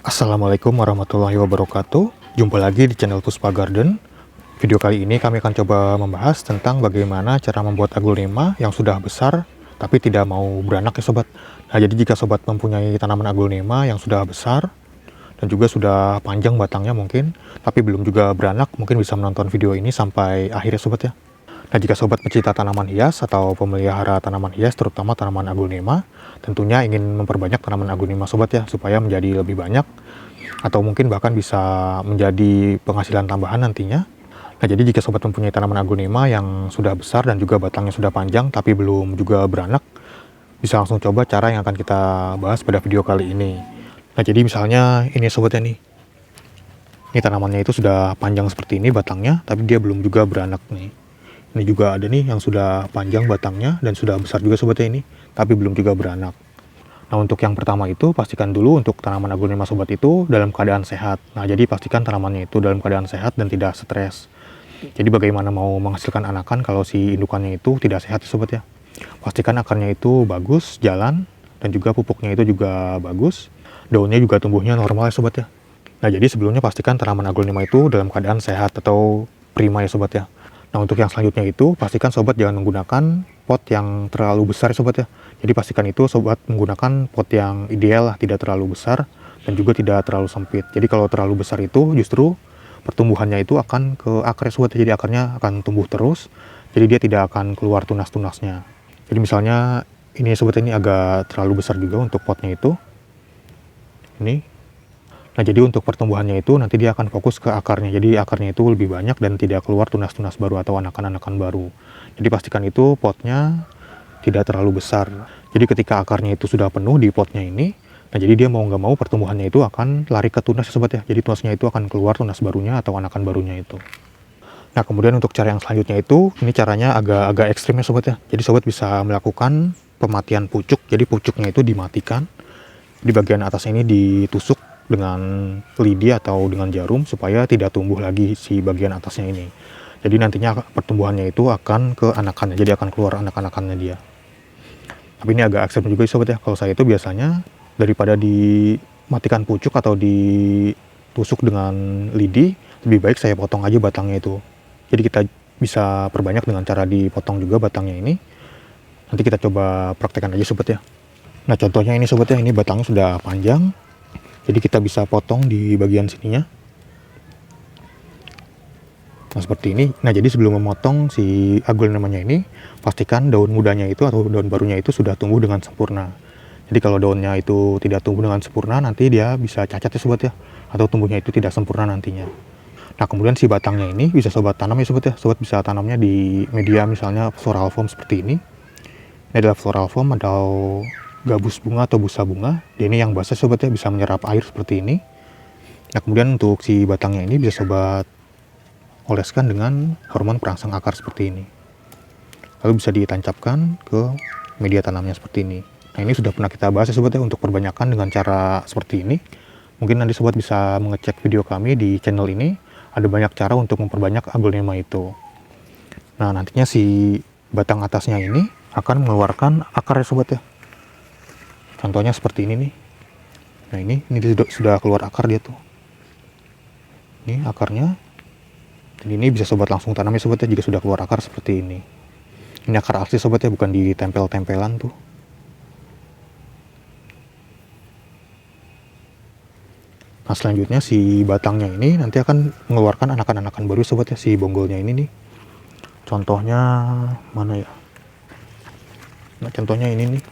Assalamualaikum warahmatullahi wabarakatuh. Jumpa lagi di channel Puspa Garden. Video kali ini kami akan coba membahas tentang bagaimana cara membuat aglonema yang sudah besar tapi tidak mau beranak ya sobat. Nah, jadi jika sobat mempunyai tanaman aglonema yang sudah besar dan juga sudah panjang batangnya mungkin, tapi belum juga beranak, mungkin bisa menonton video ini sampai akhir ya sobat ya. Nah, jika sobat pecinta tanaman hias atau pemelihara tanaman hias, terutama tanaman aglonema, tentunya ingin memperbanyak tanaman aglonema sobat ya, supaya menjadi lebih banyak, atau mungkin bahkan bisa menjadi penghasilan tambahan nantinya. Nah, jadi jika sobat mempunyai tanaman aglonema yang sudah besar dan juga batangnya sudah panjang, tapi belum juga beranak, bisa langsung coba cara yang akan kita bahas pada video kali ini. Nah, jadi misalnya ini sobat ya nih. Ini tanamannya itu sudah panjang seperti ini batangnya, tapi dia belum juga beranak nih. Ini juga ada nih yang sudah panjang batangnya dan sudah besar juga sobatnya ini, tapi belum juga beranak. Nah, untuk yang pertama itu pastikan dulu untuk tanaman aglonema sobat itu dalam keadaan sehat. Nah, jadi pastikan tanamannya itu dalam keadaan sehat dan tidak stres. Jadi bagaimana mau menghasilkan anakan kalau si indukannya itu tidak sehat ya sobat ya. Pastikan akarnya itu bagus, jalan, dan juga pupuknya itu juga bagus. Daunnya juga tumbuhnya normal ya sobat ya. Nah, jadi sebelumnya pastikan tanaman aglonema itu dalam keadaan sehat atau prima ya sobat ya. Nah, untuk yang selanjutnya itu pastikan sobat jangan menggunakan pot yang terlalu besar ya sobat ya. Jadi pastikan itu sobat menggunakan pot yang ideal lah, tidak terlalu besar dan juga tidak terlalu sempit. Jadi kalau terlalu besar itu justru pertumbuhannya itu akan ke akar ya sobat ya. Jadi akarnya akan tumbuh terus. Jadi dia tidak akan keluar tunas-tunasnya. Jadi misalnya ini sobat ini agak terlalu besar juga untuk potnya itu. Ini. Nah, jadi untuk pertumbuhannya itu nanti dia akan fokus ke akarnya. Jadi akarnya itu lebih banyak dan tidak keluar tunas-tunas baru atau anakan-anakan baru. Jadi pastikan itu potnya tidak terlalu besar. Jadi ketika akarnya itu sudah penuh di potnya ini, nah jadi dia mau nggak mau pertumbuhannya itu akan lari ke tunas ya sobat ya. Jadi tunasnya itu akan keluar tunas barunya atau anakan barunya itu. Nah, kemudian untuk cara yang selanjutnya itu, ini caranya agak ekstrim ya sobat ya. Jadi sobat bisa melakukan pematian pucuk. Jadi pucuknya itu dimatikan. Di bagian atasnya ini ditusuk dengan lidi atau dengan jarum supaya tidak tumbuh lagi si bagian atasnya ini. Jadi nantinya pertumbuhannya itu akan ke anakannya, jadi akan keluar anak-anakannya dia. Tapi ini agak ekstrem juga sobat ya. Kalau saya itu biasanya daripada dimatikan pucuk atau ditusuk dengan lidi, lebih baik saya potong aja batangnya itu. Jadi kita bisa perbanyak dengan cara dipotong juga batangnya ini. Nanti kita coba praktekkan aja sobat ya. Nah, contohnya ini sobat ya, ini batangnya sudah panjang. Jadi kita bisa potong di bagian sininya. Nah, seperti ini. Nah, jadi sebelum memotong si aglonemanya ini, pastikan daun mudanya itu atau daun barunya itu sudah tumbuh dengan sempurna. Jadi kalau daunnya itu tidak tumbuh dengan sempurna, nanti dia bisa cacat ya sobat ya. Atau tumbuhnya itu tidak sempurna nantinya. Nah, kemudian si batangnya ini bisa sobat tanam ya sobat ya. Sobat bisa tanamnya di media misalnya floral foam seperti ini. Ini adalah floral foam atau gabus bunga atau busa bunga. Dia ini yang basah sobat ya, bisa menyerap air seperti ini. Nah, kemudian untuk si batangnya ini bisa sobat oleskan dengan hormon perangsang akar seperti ini. Lalu bisa ditancapkan ke media tanamnya seperti ini. Nah, ini sudah pernah kita bahas ya sobat ya, untuk perbanyakan dengan cara seperti ini. Mungkin nanti sobat bisa mengecek video kami di channel ini. Ada banyak cara untuk memperbanyak aglonema itu. Nah, nantinya si batang atasnya ini akan mengeluarkan akar ya sobat ya. Contohnya seperti ini nih. Nah, ini sudah keluar akar dia tuh. Ini akarnya. Dan ini bisa sobat langsung tanam ya sobat ya, jika sudah keluar akar seperti ini. Ini akar asli sobat ya, bukan ditempel-tempelan tuh. Nah, selanjutnya si batangnya ini nanti akan mengeluarkan anakan-anakan baru sobat ya, si bonggolnya ini nih. Contohnya mana ya? Nah, contohnya ini nih.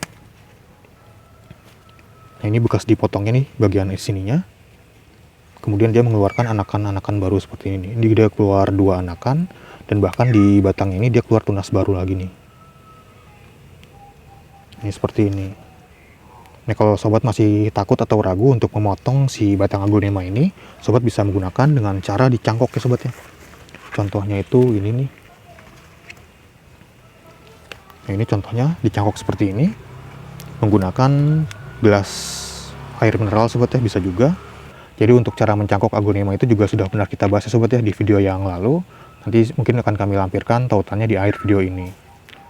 Nah, ini bekas dipotongnya nih bagian sininya. Kemudian dia mengeluarkan anakan-anakan baru seperti ini. Ini dia keluar 2 anakan dan bahkan di batang ini dia keluar tunas baru lagi nih. Ini seperti ini. Nah, kalau sobat masih takut atau ragu untuk memotong si batang aglonema ini, sobat bisa menggunakan dengan cara dicangkok ya sobat ya. Contohnya itu ini nih. Nah, ini contohnya dicangkok seperti ini. Menggunakan gelas air mineral sobat ya, bisa juga. Jadi untuk cara mencangkok aglonema itu juga sudah pernah kita bahas ya sobat ya di video yang lalu. Nanti mungkin akan kami lampirkan tautannya di akhir video ini.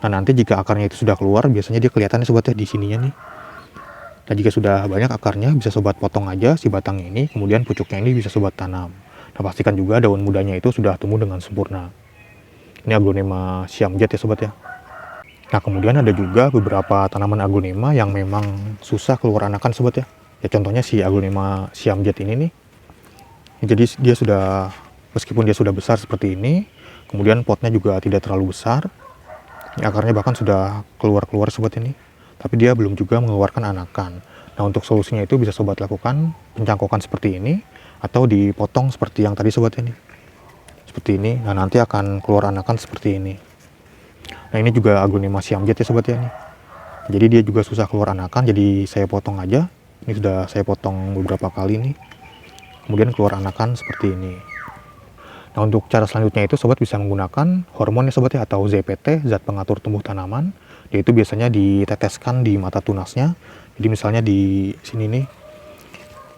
Nah, nanti jika akarnya itu sudah keluar, biasanya dia kelihatan ya sobat ya di sininya nih. Nah, jika sudah banyak akarnya, bisa sobat potong aja si batangnya ini, kemudian pucuknya ini bisa sobat tanam. Nah, pastikan juga daun mudanya itu sudah tumbuh dengan sempurna. Ini Aglonema siamjet ya sobat ya. Nah, kemudian ada juga beberapa tanaman Aglonema yang memang susah keluar anakan sobat ya. Ya contohnya si Aglonema siamjet ini nih. Jadi dia sudah, meskipun dia sudah besar seperti ini, kemudian potnya juga tidak terlalu besar. Ini akarnya bahkan sudah keluar-keluar sobat ini. Tapi dia belum juga mengeluarkan anakan. Nah, untuk solusinya itu bisa sobat lakukan pencangkokan seperti ini, atau dipotong seperti yang tadi sobat ini. Seperti ini, nah nanti akan keluar anakan seperti ini. Nah, ini juga Aglonema siamjet ya sobat ya nih. Jadi dia juga susah keluar anakan, jadi saya potong aja. Ini sudah saya potong beberapa kali nih. Kemudian keluar anakan seperti ini. Nah, untuk cara selanjutnya itu sobat bisa menggunakan hormon ya sobat ya, atau ZPT, zat pengatur tumbuh tanaman. Yaitu biasanya diteteskan di mata tunasnya. Jadi misalnya di sini nih,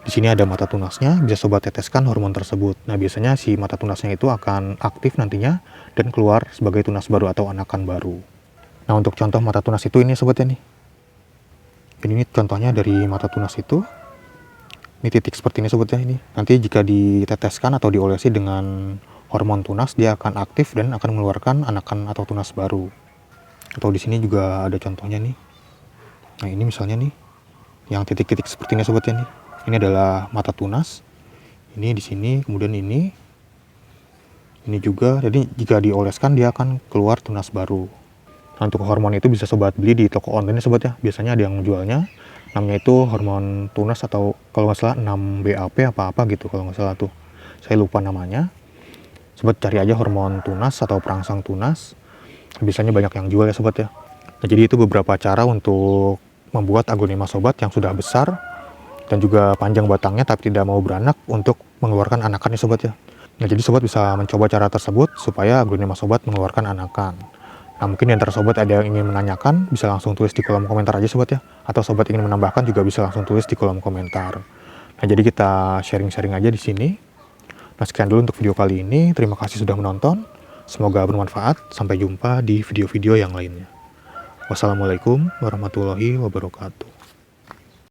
di sini ada mata tunasnya, bisa sobat teteskan hormon tersebut. Nah, biasanya si mata tunasnya itu akan aktif nantinya dan keluar sebagai tunas baru atau anakan baru. Nah, untuk contoh mata tunas itu ini sobat ya nih. Ini contohnya dari mata tunas itu. Ini titik seperti ini sobat ya ini. Nanti jika diteteskan atau diolesi dengan hormon tunas, dia akan aktif dan akan mengeluarkan anakan atau tunas baru. Atau di sini juga ada contohnya nih. Nah, ini misalnya nih, yang titik-titik seperti ini sobat ya nih. Ini adalah mata tunas. Ini di sini, kemudian ini juga. Jadi jika dioleskan dia akan keluar tunas baru. Nah, untuk hormon itu bisa sobat beli di toko online sobat ya. Biasanya ada yang menjualnya. Namanya itu hormon tunas, atau kalau nggak salah 6-BAP apa-apa gitu kalau nggak salah tuh. Saya lupa namanya. Sobat cari aja hormon tunas atau perangsang tunas. Biasanya banyak yang jual ya sobat ya. Nah, jadi itu beberapa cara untuk membuat Aglonema sobat yang sudah besar dan juga panjang batangnya tapi tidak mau beranak untuk mengeluarkan anakan ya sobat ya. Nah, jadi sobat bisa mencoba cara tersebut supaya Aglonema sobat mengeluarkan anakan. Nah, mungkin di antara sobat ada yang ingin menanyakan, bisa langsung tulis di kolom komentar aja sobat ya. Atau sobat ingin menambahkan juga bisa langsung tulis di kolom komentar. Nah, jadi kita sharing-sharing aja di sini. Nah, sekian dulu untuk video kali ini. Terima kasih sudah menonton. Semoga bermanfaat. Sampai jumpa di video-video yang lainnya. Wassalamualaikum warahmatullahi wabarakatuh.